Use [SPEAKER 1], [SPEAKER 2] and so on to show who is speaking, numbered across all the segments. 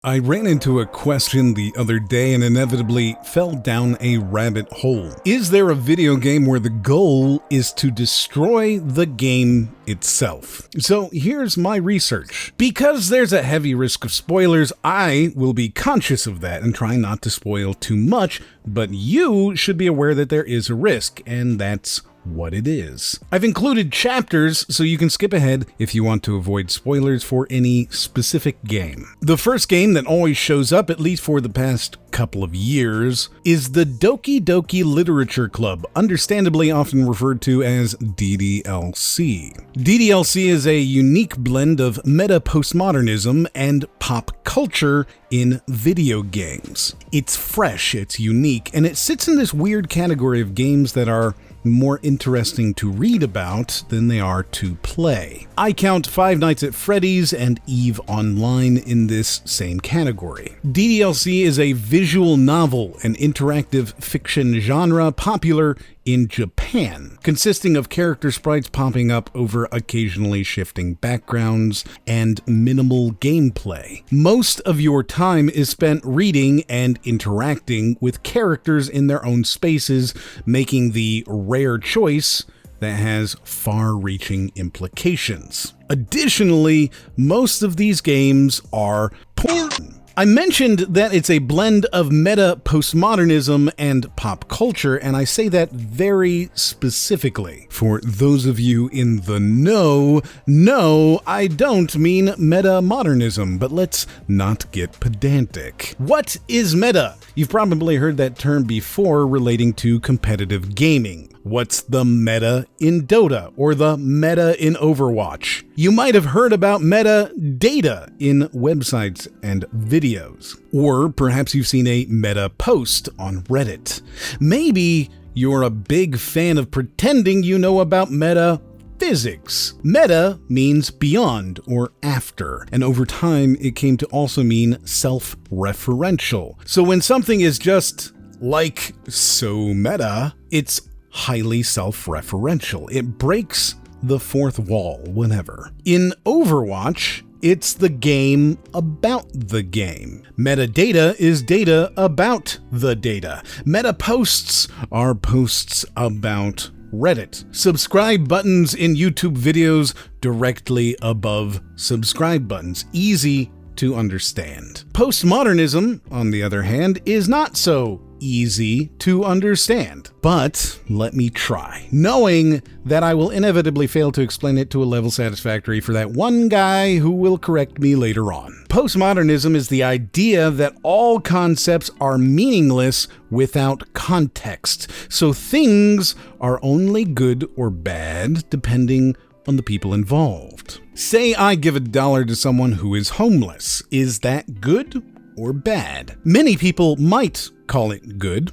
[SPEAKER 1] I ran into a question the other day and inevitably fell down a rabbit hole. Is there a video game where the goal is to destroy the game itself? So here's my research. Because there's a heavy risk of spoilers, I will be conscious of that and try not to spoil too much, but you should be aware that there is a risk, and that's what it is. I've included chapters so you can skip ahead if you want to avoid spoilers for any specific game. The first game that always shows up, at least for the past couple of years, is the Doki Doki Literature Club, understandably often referred to as DDLC. DDLC is a unique blend of meta postmodernism and pop culture in video games. It's fresh, it's unique, and it sits in this weird category of games that are more interesting to read about than they are to play. I count Five Nights at Freddy's and EVE Online in this same category. DDLC is a visual novel, an interactive fiction genre popular in Japan, consisting of character sprites popping up over occasionally shifting backgrounds and minimal gameplay. Most of your time is spent reading and interacting with characters in their own spaces, making the rare choice that has far-reaching implications. Additionally, most of these games are porn. I mentioned that it's a blend of meta postmodernism and pop culture, and I say that very specifically. For those of you in the know, no, I don't mean meta modernism, but let's not get pedantic. What is meta? You've probably heard that term before relating to competitive gaming. What's the meta in Dota or the meta in Overwatch? You might have heard about metadata in websites and videos. Or perhaps you've seen a meta post on Reddit. Maybe you're a big fan of pretending you know about meta physics. Meta means beyond or after, and over time it came to also mean self-referential. So when something is just like so meta, it's highly self-referential. It breaks the fourth wall whenever. In Overwatch, it's the game about the game. Metadata is data about the data. Meta posts are posts about Reddit. Subscribe buttons in YouTube videos directly above subscribe buttons. Easy to understand. Postmodernism, on the other hand, is not so easy to understand. But let me try, knowing that I will inevitably fail to explain it to a level satisfactory for that one guy who will correct me later on. Postmodernism is the idea that all concepts are meaningless without context, so things are only good or bad depending on the people involved. Say I give $1 to someone who is homeless. Is that good or bad? Many people might call it good,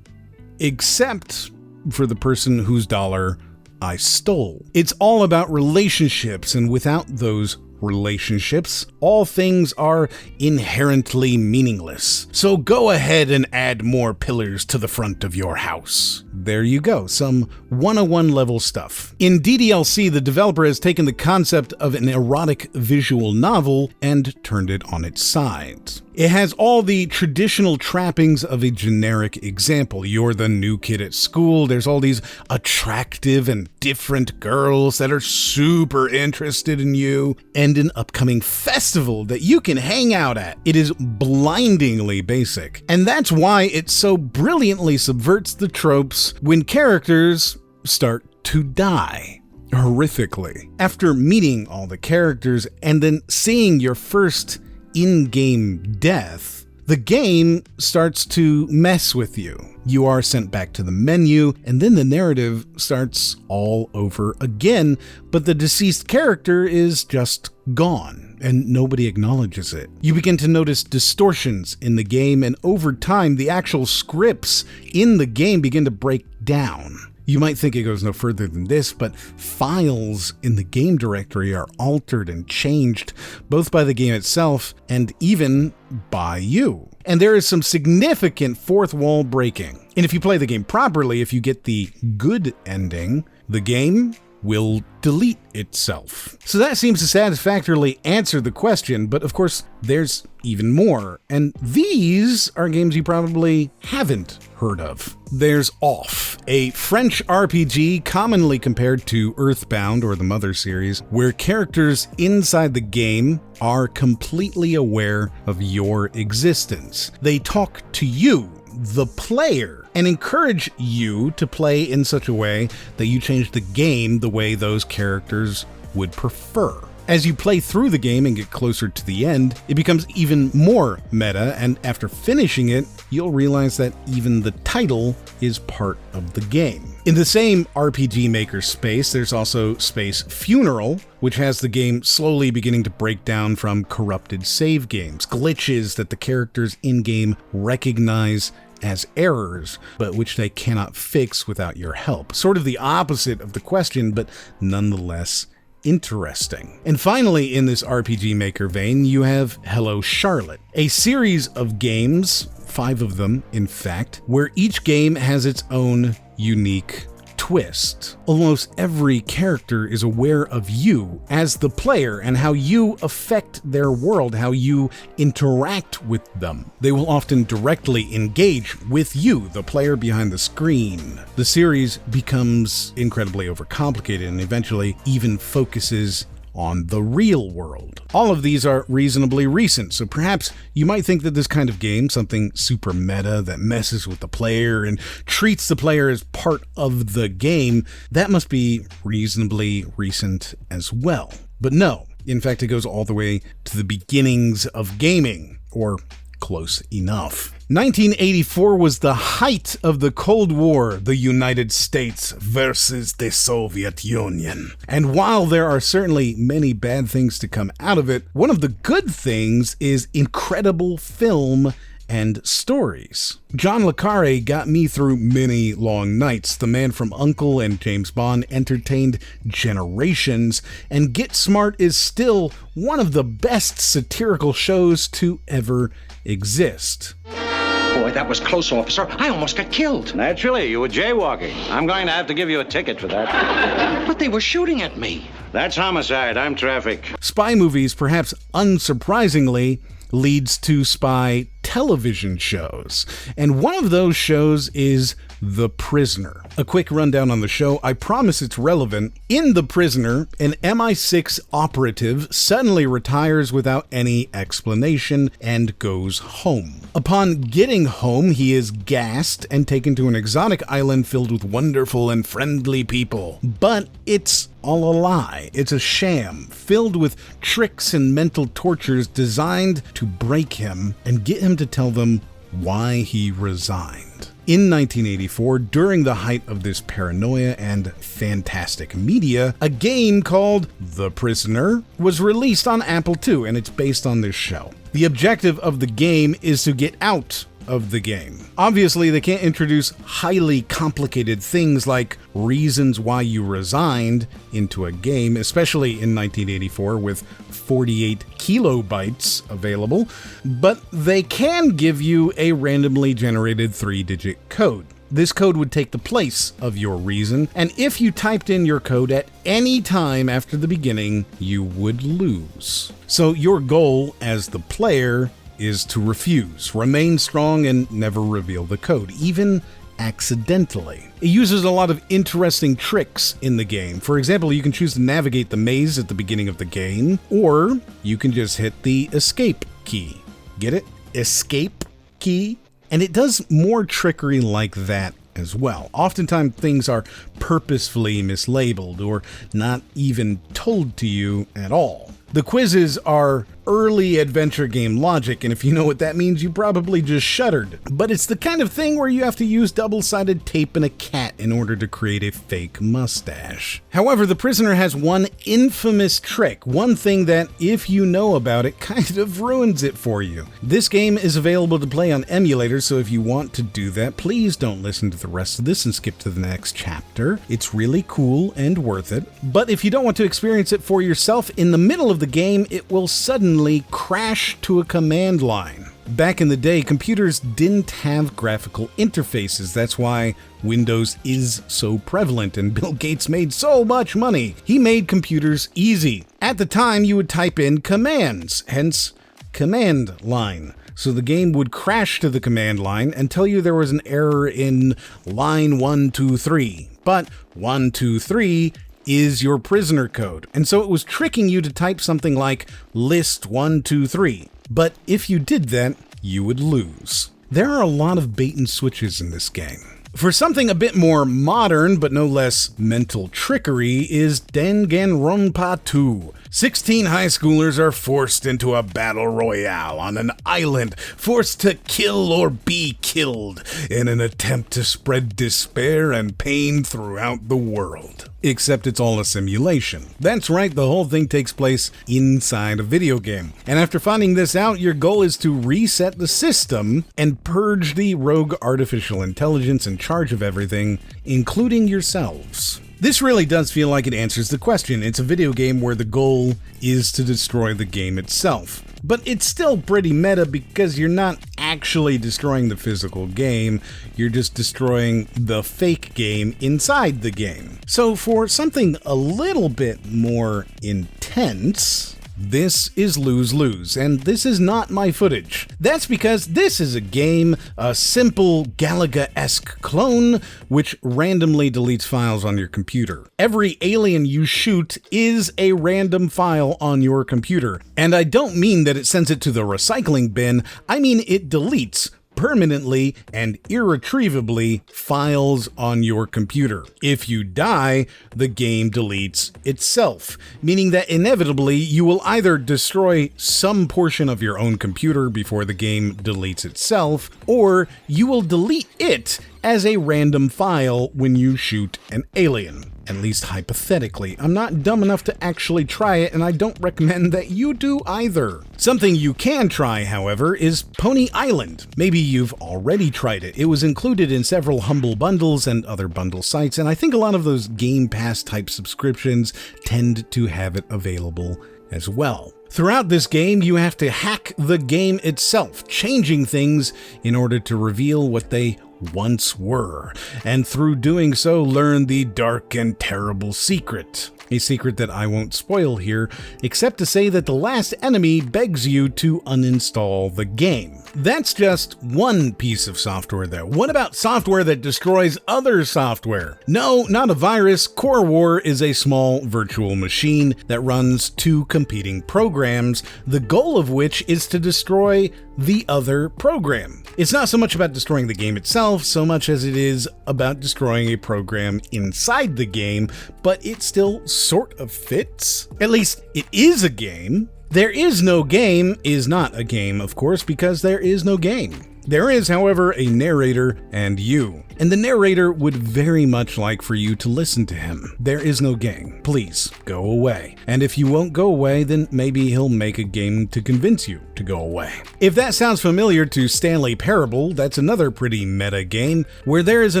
[SPEAKER 1] except for the person whose dollar I stole. It's all about relationships, and without those relationships, all things are inherently meaningless. So go ahead and add more pillars to the front of your house. There you go, some 101 level stuff. In DDLC, the developer has taken the concept of an erotic visual novel and turned it on its side. It has all the traditional trappings of a generic example. You're the new kid at school, there's all these attractive and different girls that are super interested in you, and an upcoming festival that you can hang out at. It is blindingly basic, and that's why it so brilliantly subverts the tropes when characters start to die horrifically. After meeting all the characters and then seeing your first in-game death, the game starts to mess with you. You are sent back to the menu, and then the narrative starts all over again, but the deceased character is just gone, and nobody acknowledges it. You begin to notice distortions in the game, and over time, the actual scripts in the game begin to break down. You might think it goes no further than this, but files in the game directory are altered and changed, both by the game itself and even by you. And there is some significant fourth wall breaking. And if you play the game properly, if you get the good ending, the game will delete itself. So that seems to satisfactorily answer the question, but of course, there's even more. And these are games you probably haven't heard of. There's Off, a French RPG commonly compared to Earthbound or the Mother series, where characters inside the game are completely aware of your existence. They talk to you, the player, and encourage you to play in such a way that you change the game the way those characters would prefer. As you play through the game and get closer to the end, it becomes even more meta, and after finishing it, you'll realize that even the title is part of the game. In the same RPG Maker space, there's also Space Funeral, which has the game slowly beginning to break down from corrupted save games, glitches that the characters in-game recognize as errors, but which they cannot fix without your help. Sort of the opposite of the question, but nonetheless interesting. And finally, in this RPG Maker vein, you have Hello Charlotte, a series of games, 5 of them in fact, where each game has its own unique twist. Almost every character is aware of you as the player and how you affect their world, how you interact with them. They will often directly engage with you, the player behind the screen. The series becomes incredibly overcomplicated and eventually even focuses on the real world. All of these are reasonably recent, so perhaps you might think that this kind of game, something super meta that messes with the player and treats the player as part of the game, that must be reasonably recent as well. But no, in fact, it goes all the way to the beginnings of gaming, or close enough. 1984 was the height of the Cold War, the United States versus the Soviet Union. And while there are certainly many bad things to come out of it, one of the good things is incredible film and stories. John le Carre got me through many long nights. The Man from U.N.C.L.E. and James Bond entertained generations, and Get Smart is still one of the best satirical shows to ever exist.
[SPEAKER 2] Boy, that was close, officer. I almost got killed.
[SPEAKER 3] Naturally, you were jaywalking. I'm going to have to give you a ticket for that.
[SPEAKER 2] But they were shooting at me.
[SPEAKER 3] That's homicide. I'm traffic.
[SPEAKER 1] Spy movies, perhaps unsurprisingly, leads to spy television shows. And one of those shows is The Prisoner. A quick rundown on the show. I promise it's relevant. In The Prisoner, an MI6 operative suddenly retires without any explanation and goes home. Upon getting home, he is gassed and taken to an exotic island filled with wonderful and friendly people. But it's all a lie. It's a sham, filled with tricks and mental tortures designed to break him and get him to tell them why he resigned. In 1984, during the height of this paranoia and fantastic media, a game called The Prisoner was released on Apple II, and it's based on this show. The objective of the game is to get out of the game. Obviously, they can't introduce highly complicated things like reasons why you resigned into a game, especially in 1984 with 48 kilobytes available, but they can give you a randomly generated 3-digit code. This code would take the place of your reason, and if you typed in your code at any time after the beginning, you would lose. So your goal as the player is to refuse, remain strong, and never reveal the code, even accidentally. It uses a lot of interesting tricks in the game. For example, you can choose to navigate the maze at the beginning of the game, or you can just hit the escape key. Get it? Escape key? And it does more trickery like that as well. Oftentimes things are purposefully mislabeled or not even told to you at all. The quizzes are early adventure game logic, and if you know what that means, you probably just shuddered. But it's the kind of thing where you have to use double-sided tape and a cat in order to create a fake mustache. However, The Prisoner has one infamous trick, one thing that, if you know about it, kind of ruins it for you. This game is available to play on emulators, so if you want to do that, please don't listen to the rest of this and skip to the next chapter. It's really cool and worth it. But if you don't want to experience it for yourself, in the middle of the game, it will suddenly suddenly crash to a command line. Back in the day, computers didn't have graphical interfaces. That's why Windows is so prevalent, and Bill Gates made so much money. He made computers easy. At the time, you would type in commands, hence command line. So the game would crash to the command line and tell you there was an error in line 123. But 123 is your prisoner code. And so it was tricking you to type something like list 123. But if you did that, you would lose. There are a lot of bait and switches in this game. For something a bit more modern, but no less mental trickery, is Danganronpa 2. 16 high schoolers are forced into a battle royale on an island, forced to kill or be killed in an attempt to spread despair and pain throughout the world. Except it's all a simulation. That's right, the whole thing takes place inside a video game. And after finding this out, your goal is to reset the system and purge the rogue artificial intelligence in charge of everything, including yourselves. This really does feel like it answers the question. It's a video game where the goal is to destroy the game itself. But it's still pretty meta because you're not actually destroying the physical game, you're just destroying the fake game inside the game. So for something a little bit more intense, this is lose-lose, and this is not my footage. That's because this is a game, a simple Galaga-esque clone, which randomly deletes files on your computer. Every alien you shoot is a random file on your computer. And I don't mean that it sends it to the recycling bin, I mean it deletes permanently and irretrievably files on your computer. If you die, the game deletes itself, meaning that inevitably you will either destroy some portion of your own computer before the game deletes itself, or you will delete it as a random file when you shoot an alien. At least hypothetically. I'm not dumb enough to actually try it, and I don't recommend that you do either. Something you can try, however, is Pony Island. Maybe you've already tried it. It was included in several Humble Bundles and other bundle sites, and I think a lot of those Game Pass type subscriptions tend to have it available as well. Throughout this game, you have to hack the game itself, changing things in order to reveal what they once were, and through doing so, learn the dark and terrible secret. A secret that I won't spoil here, except to say that the last enemy begs you to uninstall the game. That's just one piece of software though. What about software that destroys other software? No, not a virus. Core War is a small virtual machine that runs two competing programs, the goal of which is to destroy the other program. It's not so much about destroying the game itself, so much as it is about destroying a program inside the game, but it still sort of fits. At least it is a game. There is no game is not a game, of course, because there is no game. There is, however, a narrator and you. And the narrator would very much like for you to listen to him. There is no game. Please, go away. And if you won't go away, then maybe he'll make a game to convince you to go away. If that sounds familiar to Stanley Parable, that's another pretty meta game where there is a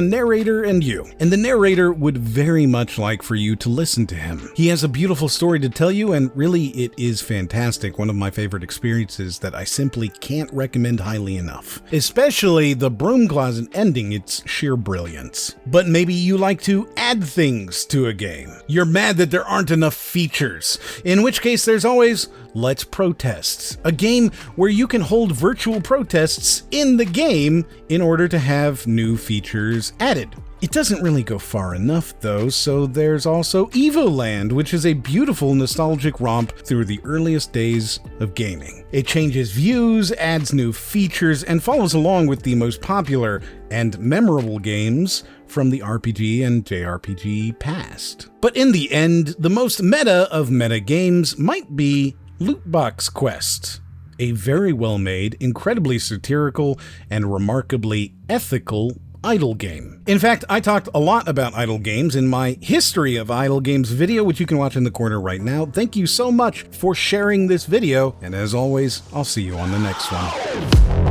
[SPEAKER 1] narrator and you. And the narrator would very much like for you to listen to him. He has a beautiful story to tell you, and really it is fantastic. One of my favorite experiences that I simply can't recommend highly enough. Especially the broom closet ending, it's sheer brilliance. But maybe you like to add things to a game. You're mad that there aren't enough features, in which case there's always Let's Protest, a game where you can hold virtual protests in the game in order to have new features added. It doesn't really go far enough though, so there's also Evoland, which is a beautiful nostalgic romp through the earliest days of gaming. It changes views, adds new features, and follows along with the most popular and memorable games from the RPG and JRPG past. But in the end, the most meta of meta games might be Loot Box Quest, a very well-made, incredibly satirical, and remarkably ethical idle game. In fact, I talked a lot about idle games in my History of Idle Games video, which you can watch in the corner right now. Thank you so much for sharing this video, and as always, I'll see you on the next one.